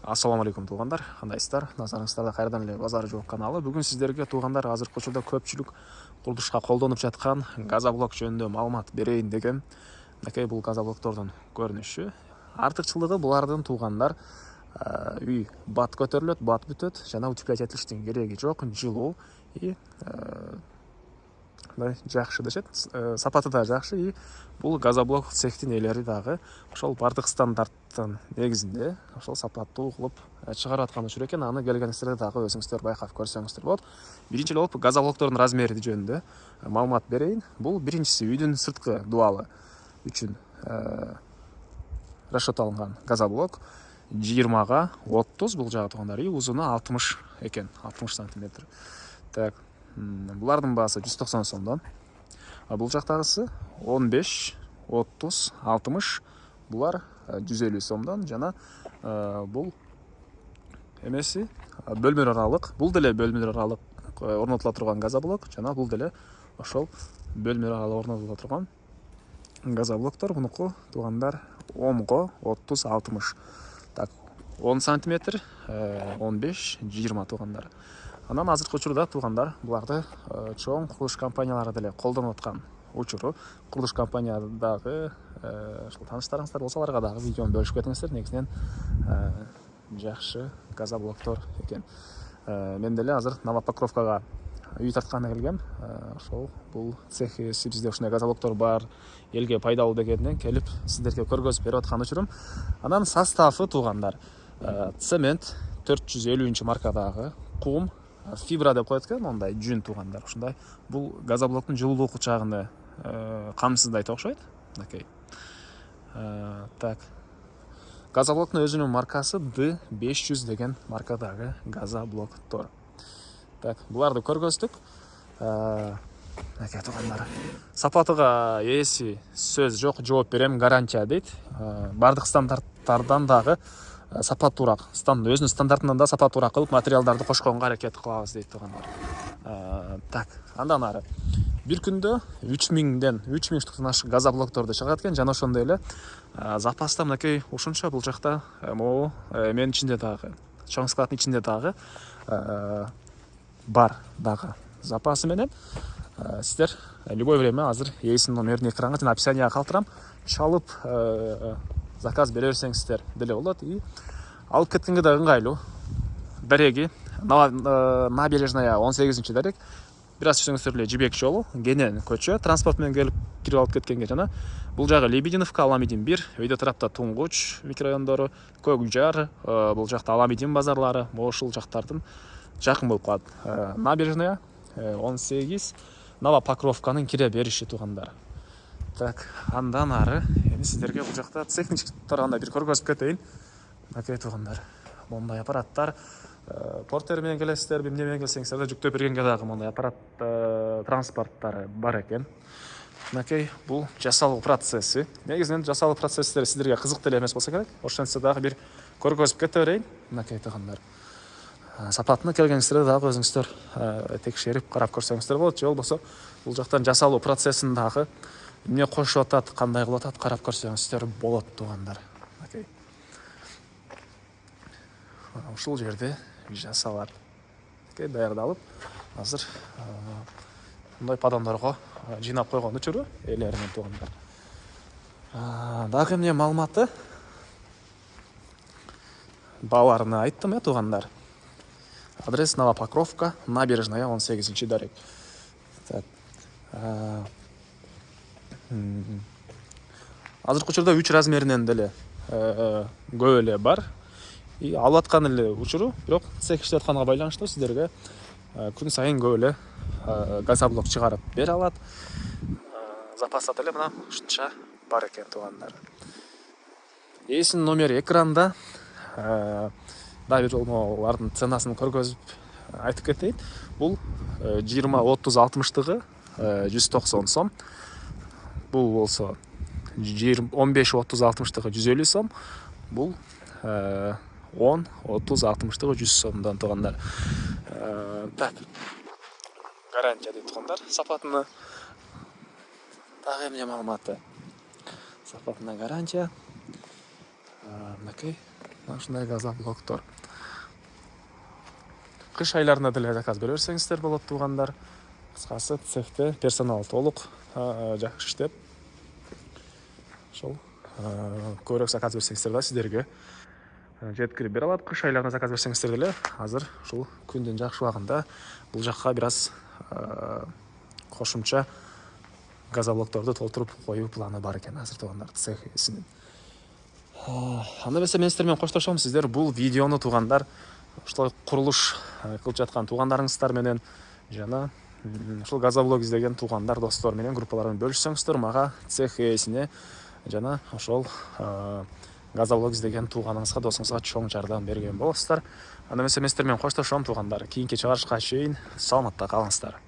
Ассаламу алейкум туугандар, кандайсыздар? Назарыңыздарда кайрадан эле Базар Жок каналы. Бүгүн сиздерге туугандар азыркы учурда көпчүлүк курулушка колдонуп жаткан газоблок жөнүндө маалымат берейин дегем. Мынакей бул газоблоктордун көрүнүшү. Артыкчылыгы булардын туугандар үй бат көтөрүлөт, бат бүтөт, жана утеплять этилиштин кереги жок, жылуу и жакшы дешет, сапаты да жакшы и бул газоблок цехтин ээлери дагы ошол бардык стандарттын негизинде ошол сапаттуу кылып чыгарып аткан учур экен. Аны келгениңиздерде дагы өзүңүздөр байкап көрсөңүздөр болот. Биринчи эле болуп газоблоктордун размери жөнүндө маалымат берейин. Бул биринчиси үйдүн сырткы дубалы үчүн расчет алынган газоблок 20га 30, бул жагы туугандар, и узуну 60 экен, 60 сантиметр. Так, булардын баасы 190 сомдон. Бул жактагысы 15, 30, 60, булар 150 сомдон. Жана бул эмеси бөлмөлөр аралык, бул деле бөлмөлөр аралык орнотула турган газоблок, жана бул деле ошол бөлмөлөр аралык орнотула турган газоблоктор. Мунуку туугандар 10го 30, 60. Так, 10 сантиметр, 15, 20 туугандар. Анан азыркы учурда туугандар буларды чоң курулуш компаниялары деле колдонуп аткан учуру. Курулуш компаниядагы ошол тааныштарыңыздар болсо аларга дагы видеону бөлүшүп кетиңиздер. Негизинен жакшы газоблоктор экен. Мен деле азыр Новопокровкага үй тартканы келгем. Ошол бул цех ээси бизде ушундай газоблоктор бар, элге пайдалуу дегенден келип сиздерге көргөзүп берип аткан учурум. Анан составы туугандар цемент 450 маркадагы, кум, фибра деп коет экен, мондай жүн туугандар. Ушундай бул газоблоктун жылуулук учагыны камсыздайт окшойт. Окей. Так. Газоблоктун өзүнүн маркасы D500 деген маркадагы газоблоктор. Так, буларды көргөздүк. Окей, туугандар. Сапатыга ээси сөз жок, жооп берем, гарантия дейт. Бардык стандарттардан дагы сапаттуураак, өзүнүн стандартынан да сапаттуураак кылып материалдарды кошконго аракет кылабыз дейт туугандар. Так, андан ары бир күндө 3000 штуктан ашык газоблокторду чыгарат экен. Жана ошондой эле запаста мынакей ушунча бул жакта могу эменин ичинде дагы, чоң складдын ичинде дагы бар дагы запасы менен. Сиздер любой время азыр ээсинин номерин экранга жана описанияга калтырам, чалып заказ бере берсеңиздер деле болот. И алып кеткенге да ыңгайлуу. Дареги набережная 18 дарек. Бир аз түшүнүңүздөр эле Жибек жолу, Генен көчө, транспорт менен келип кирип алып кеткенге жана бул жагы Лебединовка, Аламидин 1, өйдө тарапта Туңгуч микрорайондору, Көкжар, бул жакта Аламидин базарлары, ошол жактардын жакын болуп калат. Набережная 18, Новопокровканын кире бериши туугандар. Так, андан ары эми сиздерге бул жакта технический тарабында бир көргөзүп кетейин. Мынакей туугандар, мондай аппараттар портер менен келесиздер, эмне менен келсеңиздер да жүктөп бергенге дагы мондай аппарат транспорттары бар экен. Мынакей бул жасалуу процесси. Негизинен жасалуу процесстери сиздерге кызык деле эмес болсо керек. Ошентсе дагы бир көргөзүп кете берейин. Мынакей туугандар. Сапатына келгениңиздерде дагы өзүңүздөр текшерип карап көрсөңүздөр болот. Же болбосо бул жактан жасалуу процессин дагы эмне кошуп атат, кандай кылып атат карап көрсөңүздөр болот туугандар. Окей. Ушул жерде жасалат. Окей, даярдалып, азыр мындай поддондорго жыйнап койгон учуру ээлеринин туугандар. Дагы эмне маалыматы бааларына айттым, туугандар. Адрес Новопокровка, набережная 18 дарек. Так. Азыркы учурда 3 размеринен деле көп эле бар. И алып аткан эле учуру, бирок цех иштеп атканга байланыштуу сиздерге күн сайын көп эле газоблок чыгарып бере алат. Запаста деле мына ушунча бар экен туугандар. Ээсинин номери экранда. Дагы бир жолу алардын ценасын көргөзүп айтып кетейин. Бул 20, 30, 60-тыгы 190 сом. Бул болсо 15, 30, 60-тыгы 150 сом. Бул 10, 30, 60-тыгы 100 сомдон туугандар. Так. Гарантия дейт туугандар. Сапатына дагы эмне маалыматы? Сапатына гарантия. Мынакей ушундай газоблоктор. Кыш айларында деле заказ бере берсеңиздер болот туугандар. Кыскасы цехте персонал толук жакшы иштеп, ошол көбүрөөк заказ берсеңиздер да сиздерге жеткирип бере алат. Кыш айларында заказ берсеңиздер деле азыр ушул күндүн жакшы убагында бул жакка бир аз кошумча газоблокторду толтуруп коюу планы бар экен азыр туугандар цех ээсинин. Анда эмесе мен сиздер менен коштошом. Сиздер бул видеону туугандар ушулай курулуш кылып жаткан туугандарыңыздар менен жана ушул газоблок издеген туугандар, достор менен группалар менен бөлүшсөңүздөр, мага цех ээсине жана ошол газоблок издеген тууганыңызга, досуңузга чоң жардам берген болосуздар. Анда эмесе мен сиздер менен коштошом туугандар. Кийинки чыгарышка чейин саламатта калыңыздар.